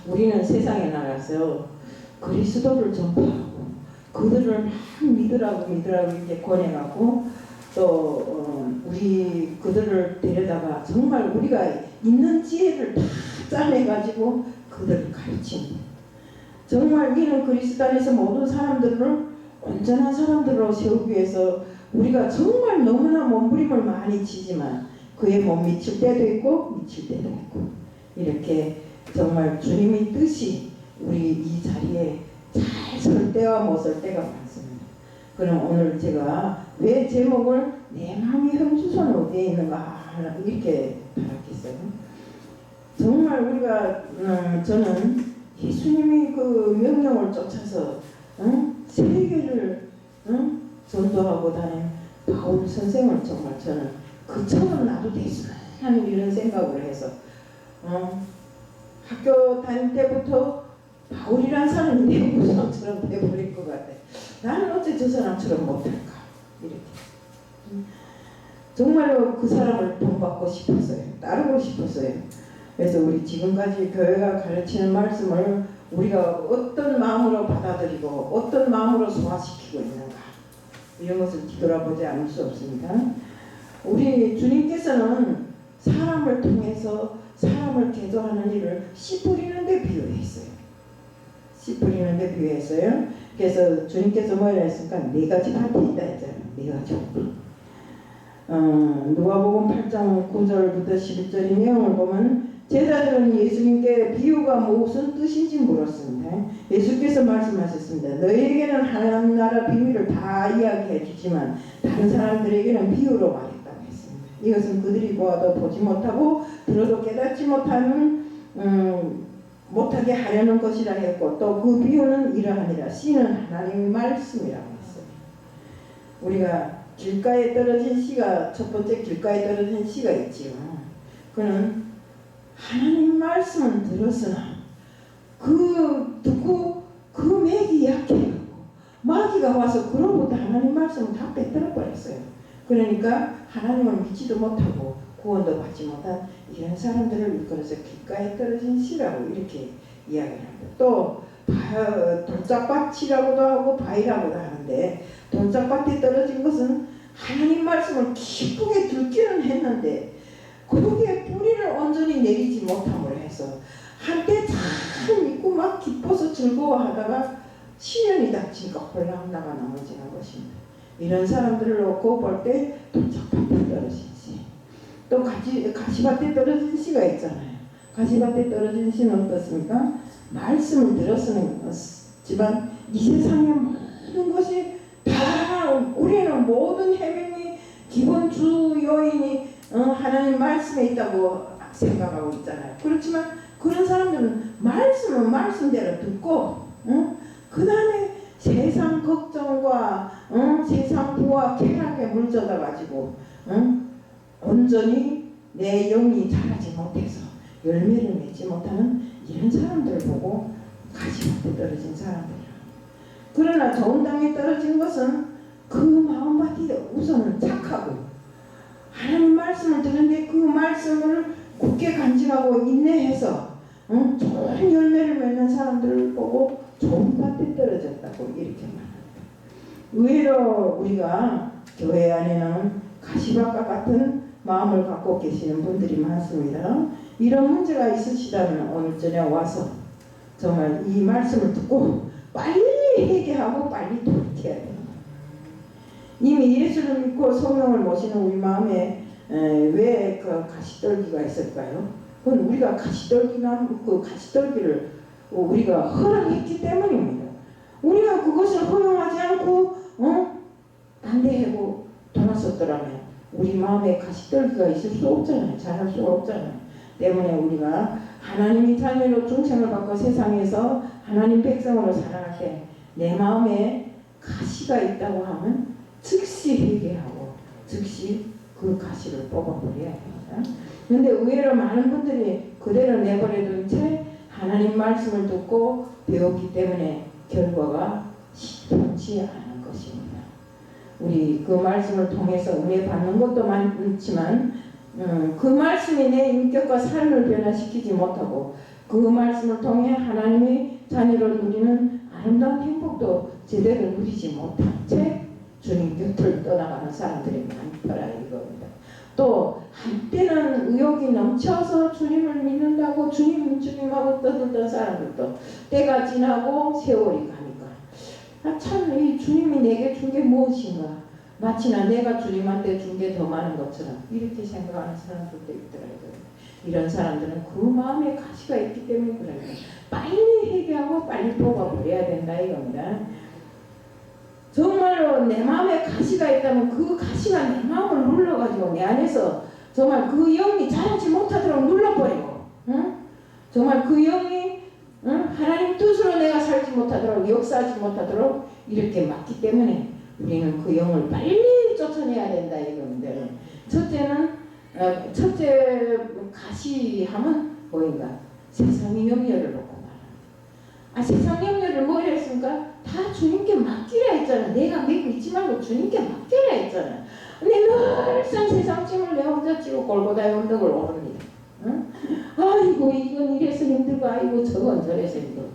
우리는 세상에 나가서 그리스도를 전파하고 그들을 막 믿으라고 이렇게 권해갖고 또 우리 그들을 데려다가 정말 우리가 있는 지혜를 다 짜내가지고 그들을 가르칩니다. 정말 이는 그리스도 안에서 모든 사람들을 온전한 사람들로 세우기 위해서 우리가 정말 너무나 몸부림을 많이 치지만 그에 못 미칠 때도 있고 미칠 때도 있고 이렇게 정말 주님의 뜻이 우리 이 자리에 잘 설 때와 못 설 때가 많습니다. 그럼 오늘 제가 왜 제목을 내 마음이 형주소는 어디에 있는가 이렇게 달았겠어요. 정말 우리가 저는 예수님이 그 명령을 쫓아서 세계를 전도하고 다닌 바울 선생을 정말 저는 그처럼 나도 됐으면 하는 이런 생각을 해서 학교 다닐 때부터 바울이란 사람이 내 우상처럼 돼버릴 것 같아. 나는 어째 저 사람처럼 못할까 이렇게 정말로 그 사람을 본받고 싶었어요. 따르고 싶었어요. 그래서 우리 지금까지 교회가 가르치는 말씀을 우리가 어떤 마음으로 받아들이고 어떤 마음으로 소화시키고 있는가 이런 것을 뒤돌아보지 않을 수 없습니다. 우리 주님께서는 사람을 통해서 사람을 개조하는 일을 씨 뿌리는 데 비유했어요. 씨 뿌리는 데 비유했어요. 그래서 주님께서 뭐라 했습니까? 네 가지 밭이 있다 했잖아요. 네 가지. 누가복음 8장 9절부터 11절의 내용을 보면 제자들은 예수님께 비유가 무슨 뜻인지 물었습니다. 예수께서 말씀하셨습니다. 너희에게는 하나님 나라 비밀을 다 이야기해 주지만 다른 사람들에게는 비유로 말했다고 했습니다. 이것은 그들이 보아도 보지 못하고 들어도 깨닫지 못하게 하려는 것이라 했고 또 그 비유는 이러하니라. 씨는 하나님의 말씀이라고 했어요. 우리가 길가에 떨어진 씨가 첫 번째 길가에 떨어진 씨가 있지요. 그는 하나님 말씀을 들었으나 듣고 그 맥이 약해요. 마귀가 와서 그로부터 하나님 말씀을 다 빼들어 버렸어요. 그러니까 하나님을 믿지도 못하고 구원도 받지 못한 이런 사람들을 일컬어서 길가에 떨어진 씨라고 이렇게 이야기를 합니다. 또 돌짝밭이라고도 하고 바위라고도 하는데 돌짝밭에 떨어진 것은 하나님 말씀을 기쁘게 듣기는 했는데 거기에 뿌리를 온전히 내리지 못함으로 해서 한때 참 믿고 막 기뻐서 즐거워하다가 시련이 닥치니까 홀랑 나가 넘어지는 것입니다. 이런 사람들을 놓고 볼 때 돌짝밭에 떨어진 씨, 또 가시밭에 떨어진 씨가 있잖아요. 가시밭에 떨어진 씨는 어떻습니까? 말씀을 들었지만 이 세상의 모든 것이 다 우리는 모든 해명이 기본 주 요인이 하나님 말씀에 있다고 생각하고 있잖아요. 그렇지만 그런 사람들은 말씀은 말씀대로 듣고 그 다음에 세상 걱정과 세상 부와 쾌락에 물들어 가지고 온전히 내 영이 자라지 못해서 열매를 맺지 못하는 이런 사람들을 보고 가시밭에 떨어진 사람들이라. 그러나 좋은 땅에 떨어진 것은 그 마음밭이 우선은 착하고 하나님 말씀을 듣는데 그 말씀을 굳게 간직하고 인내해서 좋은 열매를 맺는 사람들을 보고 좋은 밭에 떨어졌다고 이렇게 말합니다. 의외로 우리가 교회 안에는 가시밭과 같은 마음을 갖고 계시는 분들이 많습니다. 이런 문제가 있으시다면 오늘 저녁 와서 정말 이 말씀을 듣고 빨리 회개하고 빨리 돌이켜야 됩니다. 이미 예수를 믿고 성령을 모시는 우리 마음에 왜 그 가시떨기가 있을까요? 그건 우리가 가시떨기를 우리가 허락했기 때문입니다. 우리가 그것을 허용하지 않고 반대하고 돌아섰더라면 우리 마음에 가시떨기가 있을 수 없잖아요. 잘할 수 없잖아요. 때문에 우리가 하나님의 자녀로 중생을 받고 세상에서 하나님 백성으로 살아갈 때 내 마음에 가시가 있다고 하면 즉시 회개하고 즉시 그 가시를 뽑아버려야 됩니다. 그런데 의외로 많은 분들이 그대로 내버려둔 채 하나님 말씀을 듣고 배웠기 때문에 결과가 시원치 않은 것입니다. 우리 그 말씀을 통해서 은혜 받는 것도 많지만 그 말씀이 내 인격과 삶을 변화시키지 못하고 그 말씀을 통해 하나님의 자녀를 누리는 아름다운 행복도 제대로 누리지 못한 채 주님 곁을 떠나가는 사람들이 많더라 이겁니다. 또 한때는 의욕이 넘쳐서 주님을 믿는다고 주님하고 떠들던 사람들도 때가 지나고 세월이 가니까 참 이 주님이 내게 준 게 무엇인가, 마치나 내가 주님한테 준 게 더 많은 것처럼 이렇게 생각하는 사람들도 있더라고요. 이런 사람들은 그 마음에 가시가 있기 때문에 그래요. 빨리 회개하고 빨리 뽑아버려야 된다 이겁니다. 정말로 내 마음에 가시가 있다면 그 가시가 내 마음을 눌러가지고 내 안에서 정말 그 영이 자라지 못하도록 눌러버리고, 응? 정말 그 영이, 응? 하나님 뜻으로 내가 살지 못하도록, 역사하지 못하도록 이렇게 막기 때문에 우리는 그 영을 빨리 쫓아내야 된다 이겁니다. 첫째 가시하면 뭐인가? 세상의 염려를 놓고 말합니다. 세상 염려를 뭐 이랬습니까? 다 주님께 맡기라 했잖아. 내가 믿지 말고 주님께 맡기라 했잖아. 근데 늘상 세상 짐을 내 혼자 지고 골고다의 언덕을 오릅니다. 응? 아이고 이건 이래서 힘들고 아이고 저건 저래서 힘들고.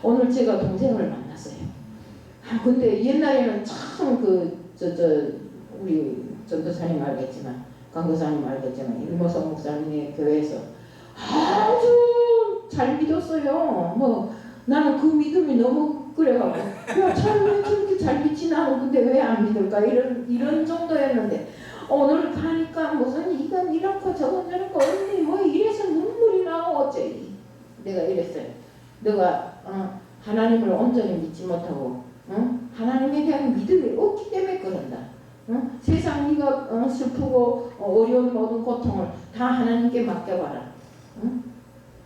오늘 제가 동생을 만났어요. 근데 옛날에는 참 우리 전도사님 알겠지만 강도사님 알겠지만 일모성 목사님의 교회에서 아주 잘 믿었어요. 뭐 나는 그 믿음이 너무 그래가지고 참 왜 저렇게 잘 믿지 나는 근데 왜 안 믿을까 이런 정도였는데 오늘 가니까 무슨 이건 이렇고 저건 저렇고 언니 뭐 이래서 눈물이 나고 어째 내가 이랬어요. 너가 하나님을 온전히 믿지 못하고 하나님에 대한 믿음이 없기 때문에 그런다. 세상 네가 슬프고 어려운 모든 고통을 다 하나님께 맡겨봐라.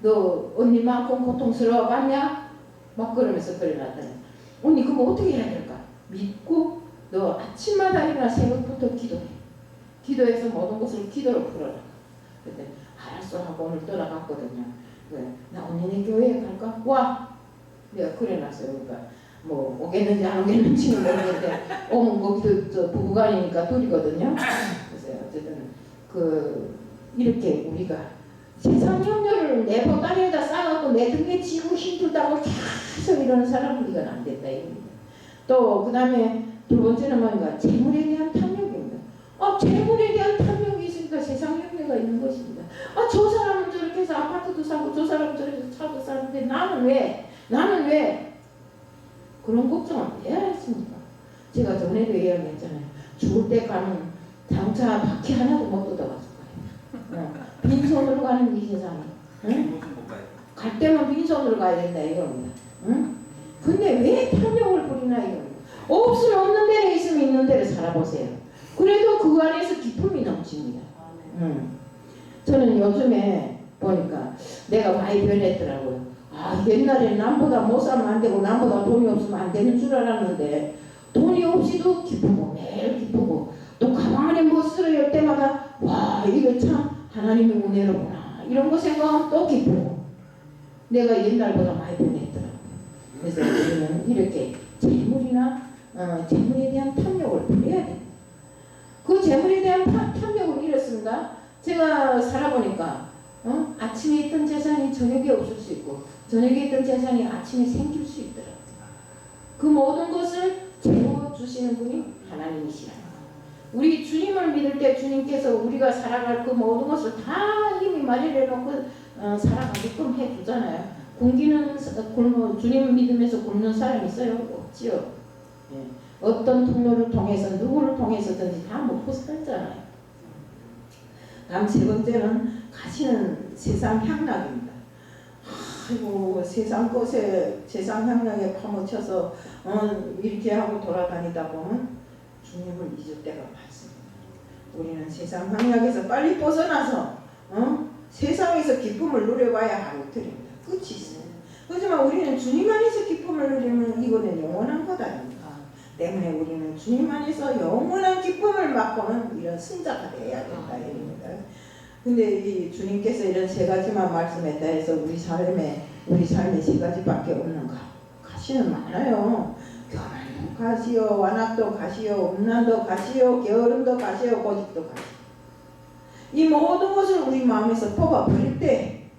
너 언니만큼 고통스러워 봤냐? 막 그러면서 그래 놨더니 언니 그거 어떻게 해야 될까? 믿고 너 아침마다 일어나 새벽부터 기도해. 기도해서 모든 것을 기도로 풀어라. 그때 알았어 하고 오늘 떠나갔거든요. 그래, 나 언니네 교회에 갈까? 와! 내가 그래 놨어요. 그러니까 뭐 오겠는지 안 오겠는지는 모르겠는데 오면 거기도 부부간이니까 둘이거든요. 그래서 어쨌든 이렇게 우리가 세상 염려를 내 보따리에다 싸갖고 내 등에 지고 힘들다고 계속 이러는 사람 우리가 안 된다 이겁니다. 또 그 다음에 두 번째는 뭔가 재물에 대한 탐욕입니다. 재물에 대한 탐욕이 있으니까 세상 염려가 있는 것입니다. 저 사람은 저렇게 해서 아파트도 사고 저 사람은 저렇게 해서 차도 사는데 나는 왜 그런 걱정을 왜 했습니까? 제가 전에도 이야기했잖아요. 죽을 때 가는 자동차 바퀴 하나도 못 뜯어가지고 가요. 빈손으로 가는 이 세상에. 응? 갈 때만 빈손으로 가야 된다 이겁니다. 응? 근데 왜 탐욕을 부리나 이겁니다. 없으면 없는 데에 있으면 있는 데를 살아보세요. 그래도 그 안에서 기쁨이 넘칩니다. 저는 요즘에 보니까 내가 많이 변했더라고요. 옛날에 남보다 못 살면 안 되고 남보다 돈이 없으면 안 되는 줄 알았는데 돈이 없이도 기쁘고 매일 기쁘고 또 가방 안에 뭐 쓸어열 때마다 와 이거 참 하나님의 은혜로구나 이런 거 생각하면 또 기쁘고 내가 옛날보다 많이 변했더라고요. 그래서 우리는 이렇게 재물에 대한 탐욕을 버려야 돼요. 그 재물에 대한 탐욕을 잃었습니다. 제가 살아보니까 아침에 있던 재산이 저녁에 없을 수 있고 저녁에 있던 재산이 아침에 생길 수 있더라고요. 그 모든 것을 채워주시는 분이 하나님이시라는 거예요. 우리 주님을 믿을 때 주님께서 우리가 살아갈 그 모든 것을 다 이미 마련해 놓고 살아가게끔 해주잖아요. 굶기는 주님을 믿으면서 굶는 사람 있어요? 없지요. 예. 어떤 통로를 통해서 누구를 통해서든지 다 먹고 살잖아요. 다음 세 번째는 가시는 세상 향락입니다. 아이고 세상 것에 세상 향락에 파묻혀서 이렇게 하고 돌아다니다 보면 주님을 잊을 때가 많습니다. 우리는 세상 향락에서 빨리 벗어나서 세상에서 기쁨을 누려봐야 하루 틀립니다. 끝이 있어요. 하지만 우리는 주님 안에서 기쁨을 누리면 이거는 영원한 것 아닙니까? 때문에 우리는 주님 안에서 영원한 기쁨을 맛보는 이런 승자가 되어야 된다 이겁니다. 근데 이 주님께서 이런 세 가지만 말씀했다 해서 우리 삶에 세 가지밖에 없는가? 가시는 많아요. 교만도 가시오, 완악도 가시오, 음란도 가시오, 게으름도 가시오, 고집도 가시오. 이 모든 것을 우리 마음에서 뽑아버릴 때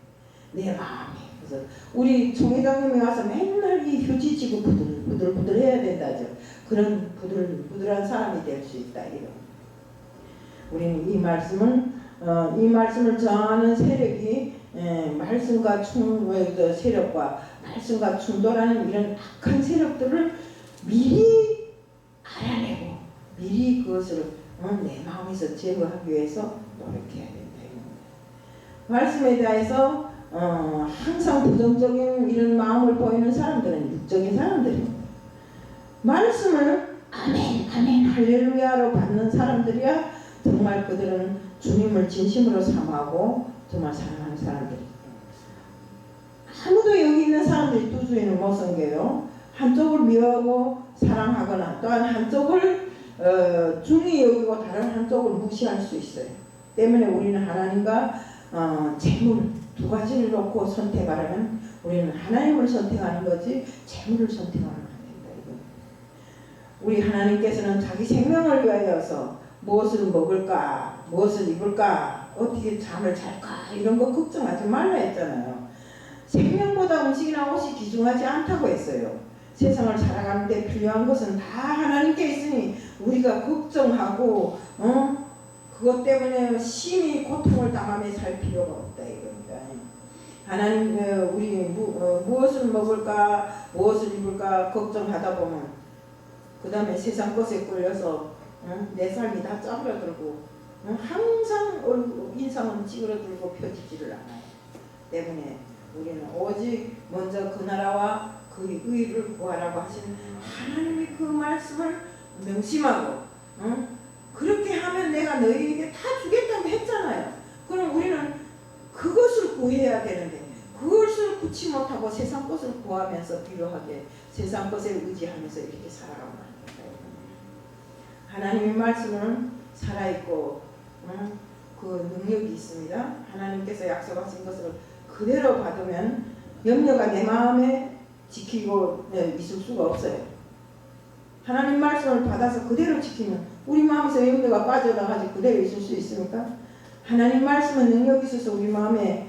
내 마음이 하면서 우리 총회장님이 와서 맨날 이 휴지 지고 부들부들 해야 된다죠. 그런 부들부들한 사람이 될 수 있다. 이런. 우리는 이 말씀을 저하는 세력이 말씀과 세력과 말씀과 충돌하는 이런 악한 세력들을 미리 알아내고 미리 그것을 내 마음에서 제거하기 위해서 노력해야 된다. 말씀에 대해서 항상 부정적인 이런 마음을 보이는 사람들은 육적인 사람들입니다. 말씀을 아멘 아멘 할렐루야로 받는 사람들이야 정말 그들은 주님을 진심으로 사모하고 정말 사랑하는 사람들이에요. 아무도 여기 있는 사람들이 두 주인을 못 섬겨요. 한쪽을 미워하고 사랑하거나 또한 한쪽을 중히 여기고 다른 한쪽을 무시할 수 있어요. 때문에 우리는 하나님과 재물 두 가지를 놓고 선택하려면 우리는 하나님을 선택하는 거지 재물을 선택하면 안 된다. 이거. 우리 하나님께서는 자기 생명을 위하여서 무엇을 먹을까, 무엇을 입을까, 어떻게 잠을 잘까 이런 거 걱정하지 말라 했잖아요. 생명보다 음식이나 옷이 귀중하지 않다고 했어요. 세상을 살아가는데 필요한 것은 다 하나님께 있으니 우리가 걱정하고 그것 때문에 심히 고통을 당하며 살 필요가 없다 이겁니다. 하나님 우리 무엇을 먹을까 무엇을 입을까 걱정하다 보면 그 다음에 세상 것에 끌려서 내 삶이 다 짜부러들고 항상 인상은 찌그러들고 펴지지를 않아요. 때문에 우리는 오직 먼저 그 나라와 그 의를 구하라고 하신 하나님의 그 말씀을 명심하고 그렇게 하면 내가 너희에게 다 주겠다고 했잖아요. 그럼 우리는 그것을 구해야 되는데 그것을 구치 못하고 세상 것을 구하면서 필요하게 세상 것에 의지하면서 이렇게 살아가면 안 된다. 하나님의 말씀은 살아있고 그 능력이 있습니다. 하나님께서 약속하신 것을 그대로 받으면 염려가 내 마음에 지키고 있을 수가 없어요. 하나님 말씀을 받아서 그대로 지키면 우리 마음에서 염려가 빠져나가지 그대로 있을 수 있습니까? 하나님 말씀은 능력이 있어서 우리 마음에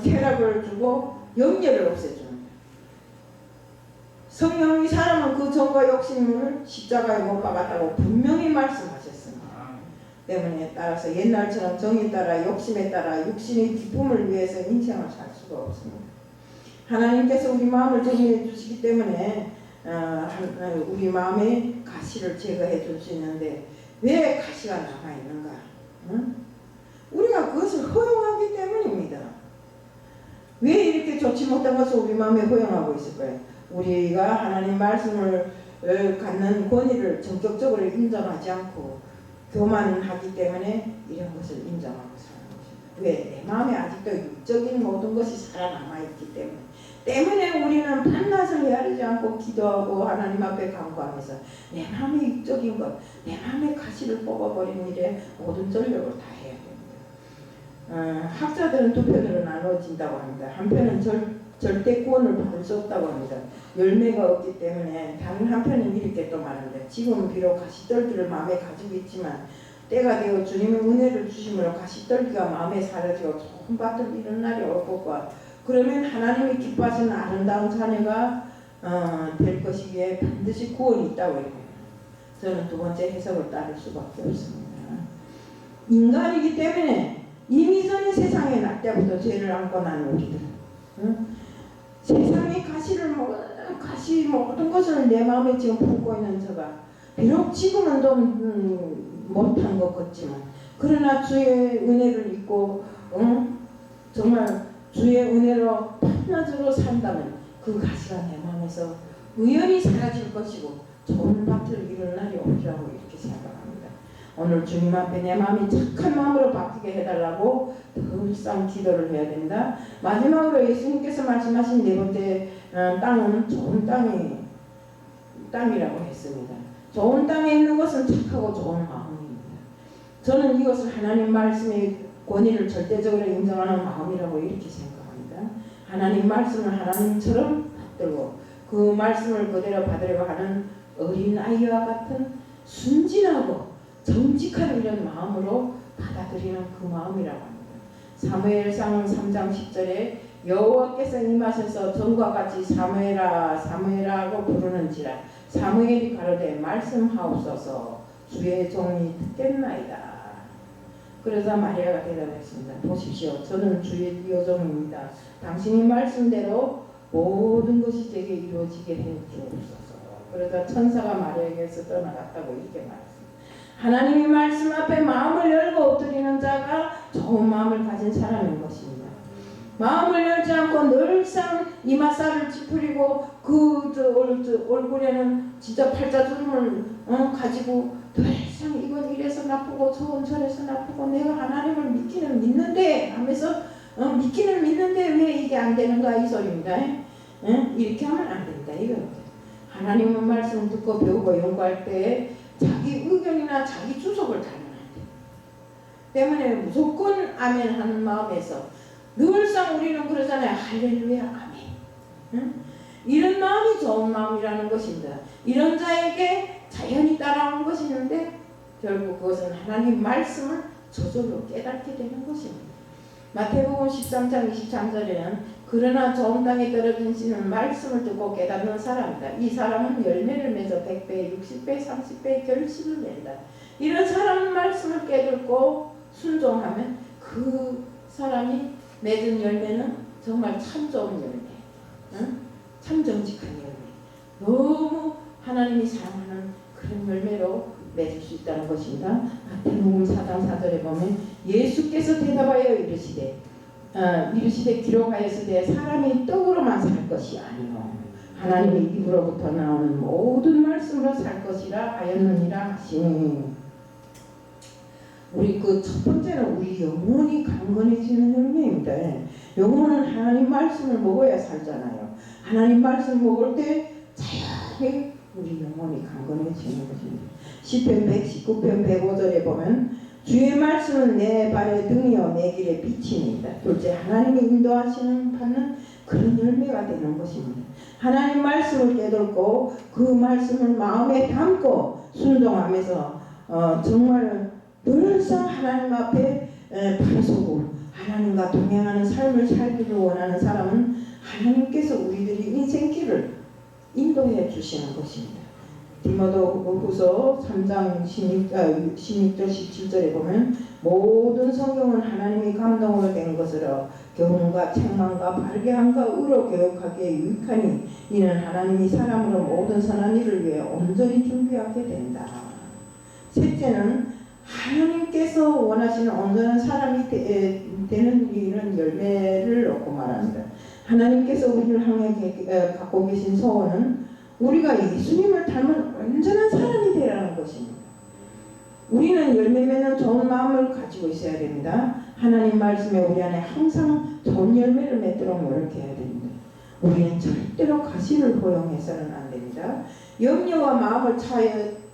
쾌락을 주고 염려를 없애줍니다. 성령이 사람은 그 정과 욕심을 십자가에 못 박았다고 분명히 말씀하셨습니다. 때문에 따라서 옛날처럼 정에 따라 욕심에 따라 육신의 기쁨을 위해서 인생을 살 수가 없습니다. 하나님께서 우리 마음을 정리해 주시기 때문에 우리 마음의 가시를 제거해 줄 수 있는데 왜 가시가 남아있는가? 우리가 그것을 허용하기 때문입니다. 왜 이렇게 좋지 못한 것을 우리 마음에 허용하고 있을까요? 우리가 하나님 말씀을 갖는 권위를 전격적으로 인정하지 않고 교만하기 때문에 이런 것을 인정하고 사는 것입니다. 왜? 내 마음에 아직도 육적인 모든 것이 살아남아있기 때문에 우리는 밤낮을 헤아리지 않고 기도하고 하나님 앞에 간구하면서 내 마음의 육적인 것, 내 마음의 가시를 뽑아버린 일에 모든 전력을 다 해야 됩니다. 학자들은 두 편으로 나누어진다고 합니다. 한 편은 절대 구원을 받을 수 없다고 합니다. 열매가 없기 때문에. 다른 한편은 이렇게 또 말합니다. 지금은 비록 가시떨기를 마음에 가지고 있지만 때가 되어 주님의 은혜를 주심으로 가시떨기가 마음에 사라지고 좋은 밭을 이룬 날이 올 것과 그러면 하나님이 기뻐하시는 아름다운 자녀가 될 것이기에 반드시 구원이 있다고 해요. 저는 두 번째 해석을 따를 수밖에 없습니다. 인간이기 때문에 이미 전에 세상에 날 때부터 죄를 안고 난 우리들 세상의 가시 모든 것을 내 마음에 지금 품고 있는 저가 비록 지금은 좀 못한 것 같지만 그러나 주의 은혜를 잊고 정말 주의 은혜로 밤낮으로 산다면 그 가시가 내 마음에서 우연히 사라질 것이고 좋은 밭을 이룰 날이 오리라고 이렇게 생각합니다. 오늘 주님 앞에 내 마음이 착한 마음으로 바뀌게 해달라고 늘상 기도를 해야 된다. 마지막으로 예수님께서 말씀하신 네 번째 땅은 좋은 땅이라고 했습니다. 좋은 땅에 있는 것은 착하고 좋은 마음입니다. 저는 이것을 하나님 말씀의 권위를 절대적으로 인정하는 마음이라고 이렇게 생각합니다. 하나님 말씀을 하나님처럼 받들고 그 말씀을 그대로 받으려고 하는 어린아이와 같은 순진하고 정직한 이런 마음으로 받아들이는 그 마음이라고 합니다. 사무엘상 3장 10절에 여호와께서 임하셔서 전과 같이 사무엘아 사무엘아 고 부르는지라 사무엘이 가로되 말씀하옵소서 주의 종이 듣겠나이다. 그러자 마리아가 대답했습니다. 보십시오. 저는 주의 여종입니다. 당신이 말씀대로 모든 것이 제게 이루어지게 해 주옵소서. 그러자 천사가 마리아에게서 떠나갔다고 이렇게 말했습니다. 하나님의 말씀 앞에 마음을 열고 엎드리는 자가 좋은 마음을 가진 사람인 것입니다. 마음을 열지 않고 늘상 이마살을 찌푸리고 얼굴에는 진짜 팔자주름을 가지고 늘상 이건 이래서 나쁘고 저건 저래서 나쁘고 내가 하나님을 믿는데 하면서 믿기는 믿는데 왜 이게 안 되는가 이 소리입니다. 이렇게 하면 안 된다 이거입니다. 하나님의 말씀을 듣고 배우고 연구할 때 자기 의견이나 자기 주석을 달면 안 돼. 때문에 무조건 아멘 하는 마음에서 늘상 우리는 그러잖아요. 할렐루야 아멘. 이런 마음이 좋은 마음이라는 것입니다. 이런 자에게 자연히 따라오는 것이 있는데 결국 그것은 하나님 말씀을 저절로 깨닫게 되는 것입니다. 마태복음 13장 23절에는 그러나 좋은 땅에 떨어진 씨는 말씀을 듣고 깨닫는 사람이다. 이 사람은 열매를 맺어 100배, 60배, 30배 결실을 낸다. 이런 사람은 말씀을 깨닫고 순종하면 그 사람이 맺은 열매는 정말 참 좋은 열매, 참 정직한 열매, 너무 하나님이 사랑하는 그런 열매로 맺을 수 있다는 것입니다. 마태복음 4장 4절에 보면 예수께서 대답하여 이르시되 기록하였으되 사람이 떡으로만 살 것이 아니요 하나님의 입으로부터 나오는 모든 말씀으로 살 것이라 하였느니라 하시니 우리 그 첫 번째는 우리 영혼이 강건해지는 열매입니다. 영혼은 하나님 말씀을 먹어야 살잖아요. 하나님 말씀 먹을 때 자연히 우리 영혼이 강건해지는 것입니다. 시편 119편 105절에 보면 주의 말씀은 내 발의 등이요 내 길의 빛입니다. 둘째 하나님의 인도하시는 받는 그런 열매가 되는 것입니다. 하나님 말씀을 깨닫고 그 말씀을 마음에 담고 순종하면서 정말 늘상 하나님 앞에 바로서고 하나님과 동행하는 삶을 살기를 원하는 사람은 하나님께서 우리들이 인생길을 인도해 주시는 것입니다. 디모데후서 3장 16절 17절에 보면 모든 성경은 하나님이 감동으로 된 것으로 교훈과 책망과 바르게 함과 의로 교육하기에 유익하니 이는 하나님이 사람으로 모든 선한 일을 위해 온전히 준비하게 된다. 셋째는 하나님께서 원하시는 온전한 사람이 되는 이런 열매를 얻고 말합니다. 하나님께서 우리를 향해 갖고 계신 소원은 우리가 예수님을 닮은 온전한 사람이 되라는 것입니다. 우리는 열매 맺는 좋은 마음을 가지고 있어야 됩니다. 하나님 말씀에 우리 안에 항상 좋은 열매를 맺도록 노력해야 됩니다. 우리는 절대로 가시를 허용해서는 안 됩니다. 염려와 마음을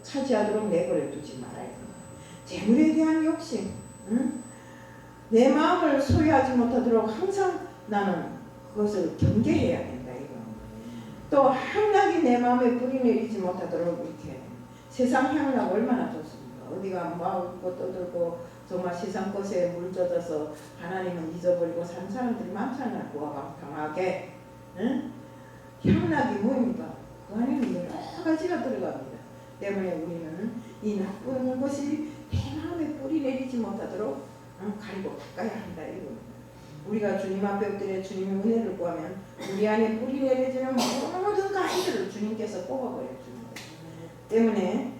차지하도록 내버려 두지 말아야 됩니다. 재물에 대한 욕심, 내 마음을 소유하지 못하도록 항상 나는 그것을 경계해야 된다. 이거. 또 향락이 내 마음에 뿌리 내리지 못하도록 이렇게 세상 향락 얼마나 좋습니까? 어디가 마음고 떠들고 정말 세상 것에 물젖어서 하나님은 잊어버리고 산 사람들이 많잖아요. 강하게 향락이 뭐입니까? 그 안에는 여러 가지가 들어갑니다. 때문에 우리는 이 나쁜 것이 내 마음에 뿌리 내리지 못하도록 가리고 닦아야 한다. 이겁니다. 우리가 주님 앞에 엎드려 주님의 은혜를 구하면 우리 안에 뿌리 내려지는 모든 가시들을 주님께서 뽑아버려 줍니다. 때문에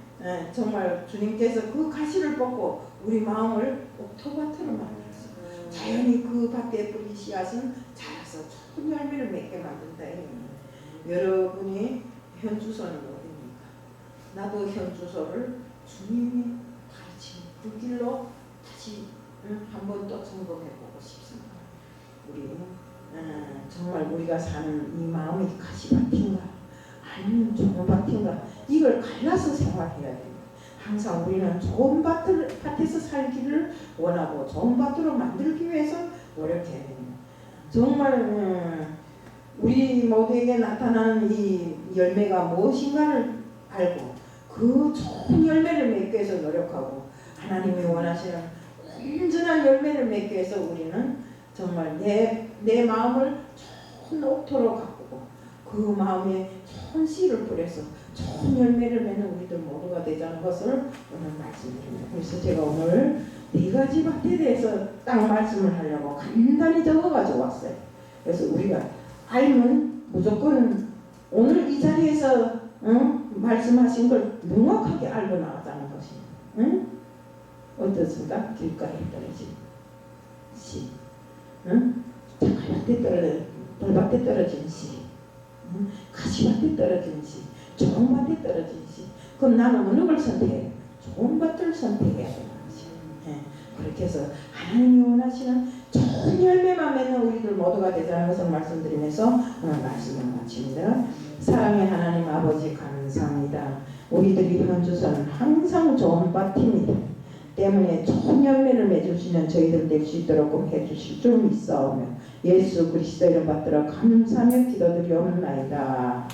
정말 주님께서 그 가시를 뽑고 우리 마음을 옥토밭으로 만들어서 자연히 그 밭에 뿌린 씨앗은 자라서 좋은 열매를 맺게 만든다. 여러분이 현 주소는 어디입니까? 나도 현 주소를 주님이 가르친 그 길로 다시 한번 또 점검해보고 싶습니다. 우리 정말 우리가 사는 이 마음이 가시밭인가 아니면 좋은 밭인가 이걸 갈라서 생활해야 됩니다. 항상 우리는 좋은 밭에서 살기를 원하고 좋은 밭으로 만들기 위해서 노력해야 됩니다. 정말 우리 모두에게 나타나는 이 열매가 무엇인가를 알고 그 좋은 열매를 맺기 위해서 노력하고 하나님이 원하시는 온전한 열매를 맺기 위해서 우리는 정말 내 내 마음을 좋은 옥토로 가꾸고 그 마음에 좋은 씨를 뿌려서 좋은 열매를 맺는 우리들 모두가 되자는 것을 오늘 말씀드립니다. 그래서 제가 오늘 4가지 밭에 대해서 딱 말씀을 하려고 간단히 적어가지고 왔어요. 그래서 우리가 알면 무조건 오늘 이 자리에서 말씀하신 걸 명확하게 알고 나가자는 것입니다. 어떻습니까? 길가에 떨어진 씨, 장갈밭에 돌밭에 떨어진 씨, 가시밭에 떨어진 씨, 좋은 밭에 떨어진 씨. 그럼 나는 어느 걸 선택해? 좋은 밭을 선택해야 되는 것이에요. 그렇게 해서 하나님이 원하시는 좋은 열매만 맺는 우리들 모두가 되자는 것을 말씀드리면서 오늘 말씀을 마칩니다. 사랑의 하나님 아버지 감사합니다. 우리들이 현주소는 항상 좋은 밭입니다. 때문에 좋은 열매를 맺으시면 저희들 될 수 있도록 꼭 해주실 줄 믿사오며 예수 그리스도 이름 받들어 감사하며 기도드리옵나이다.